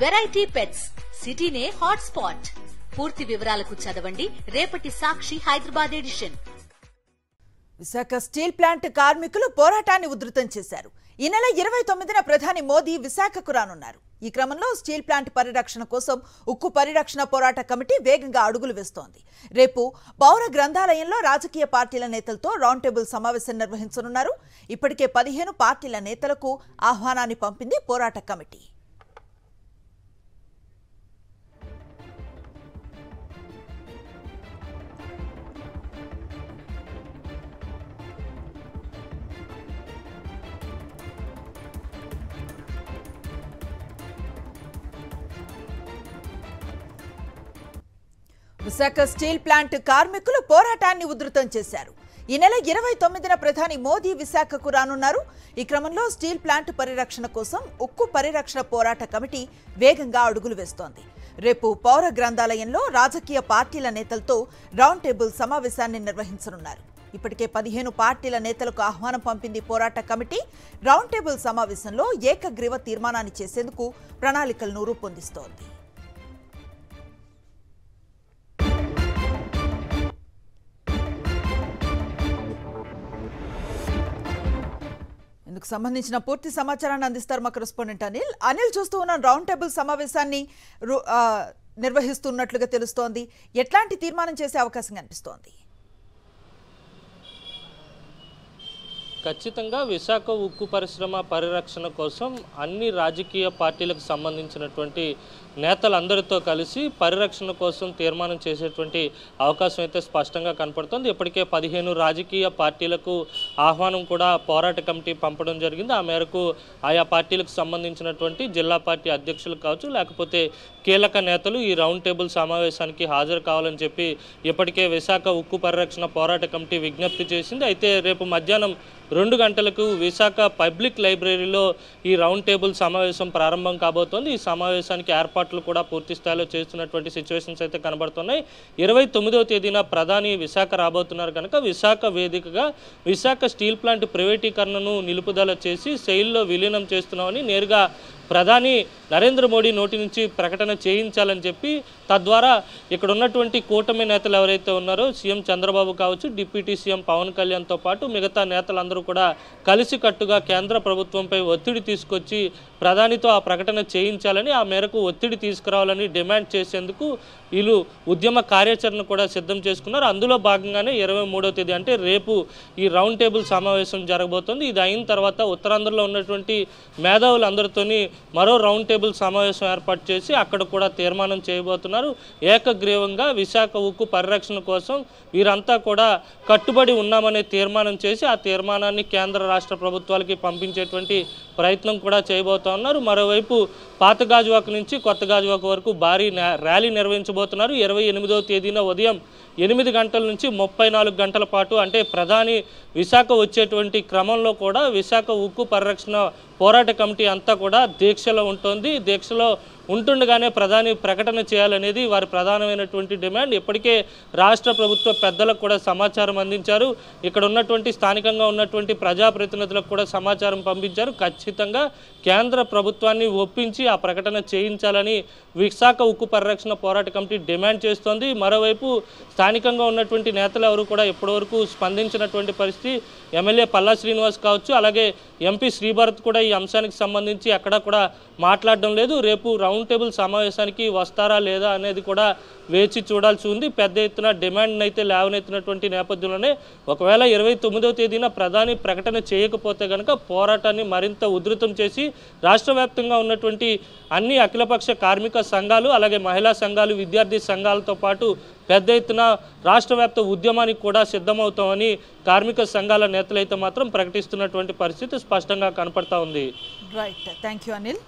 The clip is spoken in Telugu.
వెరైటీ పెట్స్ సిటీనే హాట్ స్పాట్. పూర్తి వివరాలకు చదవండి రేపటి Sakshi Hyderabad edition. Visakha steel plant కార్మికులు పోరాటాన్ని ఉధృతం చేశారు. ఈ నెల 29న ప్రధాని మోదీ విశాఖకు రానున్నారు. ఈ క్రమంలో స్టీల్ ప్లాంట్ పరిరక్షణ కోసం ఉక్కు పరిరక్షణ పోరాట కమిటీ వేగంగా అడుగులు వేస్తోంది. రేపు పౌర గ్రంథాలయంలో రాజకీయ పార్టీల నేతలతో రౌండ్ టేబుల్ సమావేశం నిర్వహించనున్నారు. ఇప్పటికే 15 పార్టీల నేతలకు ఆహ్వానాన్ని పంపింది పోరాట కమిటీ. విశాఖ స్టీల్ ప్లాంట్ కార్మికులు పోరాటాన్ని ఉధృతం చేశారు. ఈ నెల 29న ప్రధాని మోదీ విశాఖకు రానున్నారు. ఈ క్రమంలో స్టీల్ ప్లాంట్ పరిరక్షణ కోసం ఉక్కు పరిరక్షణ పోరాట కమిటీ వేగంగా అడుగులు వేస్తోంది. రేపు పౌర గ్రంథాలయంలో రాజకీయ పార్టీల నేతలతో రౌండ్ టేబుల్ సమావేశాన్ని నిర్వహించనున్నారు. ఇప్పటికే 15 పార్టీల నేతలకు ఆహ్వానం పంపింది పోరాట కమిటీ. రౌండ్ టేబుల్ సమావేశంలో ఏకగ్రీవ తీర్మానాన్ని చేసేందుకు ప్రణాళికలను రూపొందిస్తోంది. ఇందుకు సంబంధించిన పూర్తి సమాచారాన్ని అందిస్తారు మా కరెస్పాండెంట్ అనిల్. చూస్తూ ఉన్న రౌండ్ టేబుల్ సమావేశాన్ని నిర్వహిస్తున్నట్లుగా తెలుస్తోంది. ఎట్లాంటి తీర్మానం చేసే అవకాశం కనిపిస్తోంది? ఖచ్చితంగా విశాఖ ఉక్కు పరిశ్రమ పరిరక్షణ కోసం అన్ని రాజకీయ పార్టీలకు సంబంధించినటువంటి నేతలందరితో కలిసి పరిరక్షణ కోసం తీర్మానం చేసేటువంటి అవకాశం అయితే స్పష్టంగా కనపడుతుంది. ఇప్పటికే 15 రాజకీయ పార్టీలకు ఆహ్వానం కూడా పోరాట కమిటీ పంపడం జరిగింది. ఆ మేరకు ఆయా పార్టీలకు సంబంధించినటువంటి జిల్లా పార్టీ అధ్యక్షులు కావచ్చు, లేకపోతే కీలక నేతలు ఈ రౌండ్ టేబుల్ సమావేశానికి హాజరు కావాలని చెప్పి ఇప్పటికే విశాఖ ఉక్కు పరిరక్షణ పోరాట కమిటీ విజ్ఞప్తి చేసింది. అయితే రేపు మధ్యాహ్నం 2 గంటలకు విశాఖ పబ్లిక్ లైబ్రరీలో ఈ రౌండ్ టేబుల్ సమావేశం ప్రారంభం కాబోతోంది. ఈ సమావేశానికి ఏర్పాట్లు కూడా పూర్తి స్థాయిలో చేస్తున్నటువంటి సిచ్యువేషన్స్ అయితే కనబడుతున్నాయి. 29వ తేదీన ప్రధాని విశాఖ రాబోతున్నారు కనుక విశాఖ వేదికగా విశాఖ స్టీల్ ప్లాంట్ ప్రైవేటీకరణను నిలుపుదల చేసి సెయిల్లో విలీనం చేస్తున్నామని నేరుగా ప్రధాని నరేంద్ర మోడీ నోటి నుంచి ప్రకటన చేయించాలని చెప్పి తద్వారా ఇక్కడ ఉన్నటువంటి కూటమి నేతలు ఎవరైతే ఉన్నారో సీఎం చంద్రబాబు కావచ్చు, డిప్యూటీ సీఎం పవన్ కళ్యాణ్తో పాటు మిగతా నేతలందరూ కూడా కలిసికట్టుగా కేంద్ర ప్రభుత్వంపై ఒత్తిడి తీసుకొచ్చి ప్రధానితో ఆ ప్రకటన చేయించాలని, ఆ మేరకు ఒత్తిడి తీసుకురావాలని డిమాండ్ చేసేందుకు వీళ్ళు ఉద్యమ కార్యాచరణ కూడా సిద్ధం చేసుకున్నారు. అందులో భాగంగానే 23వ తేదీ అంటే రేపు ఈ రౌండ్ టేబుల్ సమావేశం జరగబోతోంది. ఇది అయిన తర్వాత ఉత్తరాంధ్రలో ఉన్నటువంటి మేధావులందరితోని మరో రౌండ్ టేబుల్ సమావేశం ఏర్పాటు చేసి అక్కడ కూడా తీర్మానం చేయబోతున్నారు. ఏకగ్రీవంగా విశాఖ ఉక్కు పరిరక్షణ కోసం వీరంతా కూడా కట్టుబడి ఉన్నామనే తీర్మానం చేసి ఆ తీర్మానాన్ని కేంద్ర రాష్ట్ర ప్రభుత్వాలకి పంపించేటువంటి ప్రయత్నం కూడా చేయబోతున్నారు. మరోవైపు పాత గాజువాక నుంచి కొత్త గాజువాక వరకు భారీ ర్యాలీ నిర్వహించబోతున్నారు. 28వ తేదీన ఉదయం 8 గంటల నుంచి 34 గంటల పాటు అంటే ప్రధాని విశాఖ వచ్చేటువంటి క్రమంలో కూడా విశాఖ ఉక్కు పరిరక్షణ పోరాట కమిటీ అంతా కూడా దీక్షలో ఉంటుంది. దీక్షలో ఉంటుండగానే ప్రధాని ప్రకటన చేయాలనేది వారి ప్రధానమైనటువంటి డిమాండ్. ఇప్పటికే రాష్ట్ర ప్రభుత్వ పెద్దలకు కూడా సమాచారం అందించారు. ఇక్కడ ఉన్నటువంటి స్థానికంగా ఉన్నటువంటి ప్రజాప్రతినిధులకు కూడా సమాచారం పంపించారు. ఖచ్చితంగా కేంద్ర ప్రభుత్వాన్ని ఒప్పించి ఆ ప్రకటన చేయించాలని విశాఖ ఉక్కు పరిరక్షణ పోరాట కమిటీ డిమాండ్ చేస్తోంది. మరోవైపు స్థానికంగా ఉన్నటువంటి నేతలు ఎవరు కూడా ఇప్పటివరకు స్పందించినటువంటి పరిస్థితి. ఎమ్మెల్యే పల్లా శ్రీనివాస్ కావచ్చు, అలాగే ఎంపీ శ్రీభరత్ కూడా ఈ అంశానికి సంబంధించి ఎక్కడా కూడా మాట్లాడడం లేదు. రేపు రౌండ్ టేబుల్ సమావేశానికి వస్తారా లేదా అనేది కూడా వేచి చూడాల్సి ఉంది. పెద్ద ఎత్తున డిమాండ్ అయితే లేవనెత్తినటువంటి నేపథ్యంలోనే ఒకవేళ 29వ తేదీన ప్రధాని ప్రకటన చేయకపోతే కనుక పోరాటాన్ని మరింత ఉధృతం చేసి రాష్ట్ర వ్యాప్తంగా ఉన్నటువంటి అన్ని అఖిలపక్ష కార్మిక సంఘాలు, అలాగే మహిళా సంఘాలు, విద్యార్థి సంఘాలతో పాటు పెద్ద ఎత్తున రాష్ట్ర వ్యాప్త ఉద్యమానికి కూడా సిద్ధమవుతామని కార్మిక సంఘాల నేతలైతే మాత్రం ప్రకటిస్తున్నటువంటి పరిస్థితి స్పష్టంగా కనపడతా ఉంది. Right, thank you Anil.